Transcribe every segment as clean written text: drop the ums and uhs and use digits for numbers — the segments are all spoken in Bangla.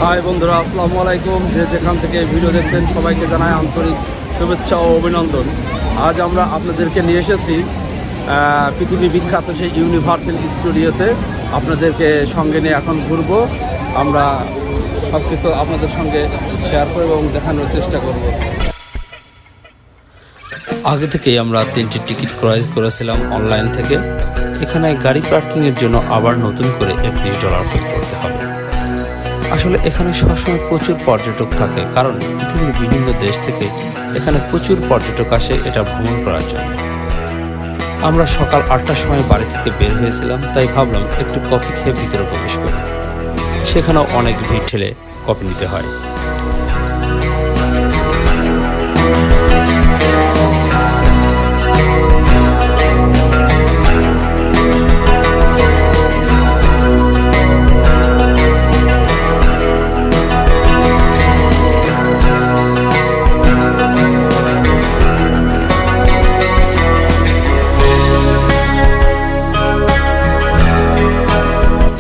হাই বন্ধুরা, আসসালামু আলাইকুম। যে যেখান থেকে ভিডিও দেখছেন সবাইকে জানাই আন্তরিক শুভেচ্ছা ও অভিনন্দন। আজ আমরা আপনাদেরকে নিয়ে এসেছি পৃথিবী বিখ্যাত সেই ইউনিভার্সাল স্টুডিওতে। আপনাদেরকে সঙ্গে নিয়ে এখন ঘুরবো। আমরা সব কিছু আপনাদের সঙ্গে শেয়ার করব এবং দেখানোর চেষ্টা করব। আগে থেকেই আমরা 3টি টিকিট ক্রয় করেছিলাম অনলাইন থেকে। এখানে গাড়ি পার্কিংয়ের জন্য আবার নতুন করে $31 পে করতে হবে। আসলে এখানে সবসময় প্রচুর পর্যটক থাকে, কারণ পৃথিবীর বিভিন্ন দেশ থেকে এখানে প্রচুর পর্যটক আসে এটা ভ্রমণ করার জন্য। আমরা সকাল 8টার সময় বাড়ি থেকে বের হয়েছিলাম, তাই ভাবলাম একটু কফি খেয়ে ভিতরে প্রবেশ করি। সেখানেও অনেক ভিড় ঠেলে কফি নিতে হয়।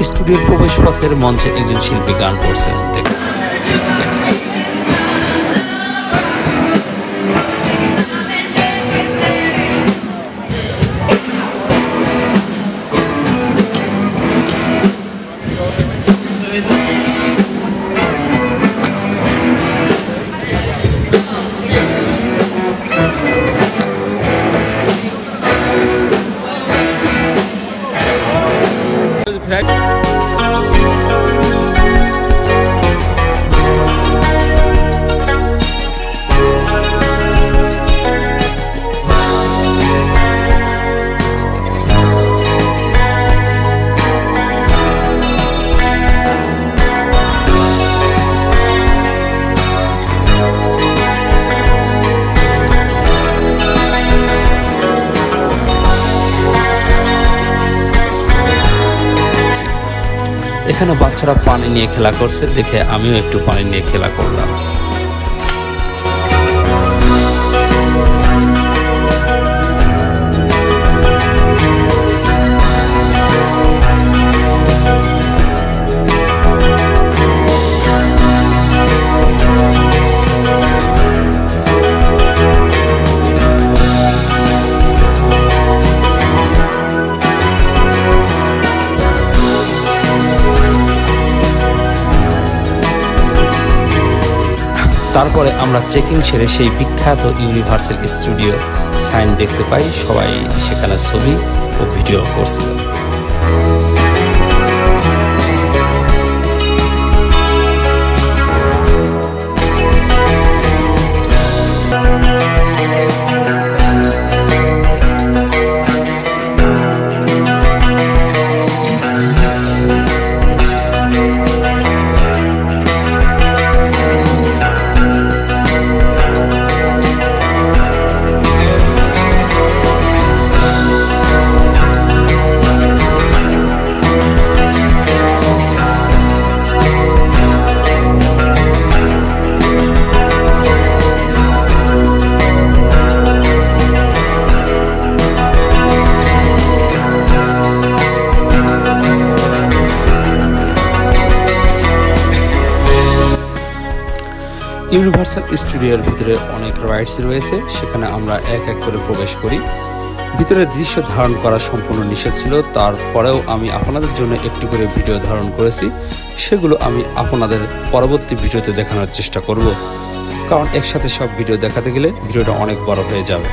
স্টুডিওর প্রবেশ পথের মঞ্চে একজন শিল্পী গান করছেন। এখানে বাচ্চারা পানি নিয়ে খেলা করছে দেখে আমিও একটু পানি নিয়ে খেলা করলাম। তারপরে আমরা চেকিং সেরে সেই বিখ্যাত ইউনিভার্সাল স্টুডিও সাইন দেখতে পাই। সবাই সেখানে ছবি ও ভিডিও করছিল। ইউনিভার্সাল স্টুডিওর ভিতরে অনেক রাইডস রয়েছে, সেখানে আমরা এক এক করে প্রবেশ করি। ভিতরে দৃশ্য ধারণ করা সম্পূর্ণ নিষেধ ছিল, তারপরেও আমি আপনাদের জন্য একটু করে ভিডিও ধারণ করেছি। সেগুলো আমি আপনাদের পরবর্তী ভিডিওতে দেখানোর চেষ্টা করব, কারণ একসাথে সব ভিডিও দেখাতে গেলে ভিডিওটা অনেক বড় হয়ে যাবে।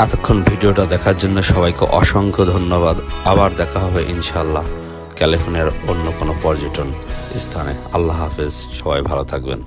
এতক্ষণ ভিডিওটা দেখার জন্য সবাইকে অসংখ্য ধন্যবাদ। আবার দেখা হবে ইনশাআল্লাহ ক্যালিফোর্নিয়ার অন্য কোনো পর্যটন স্থানে। আল্লাহ হাফেজ, সবাই ভালো থাকবেন।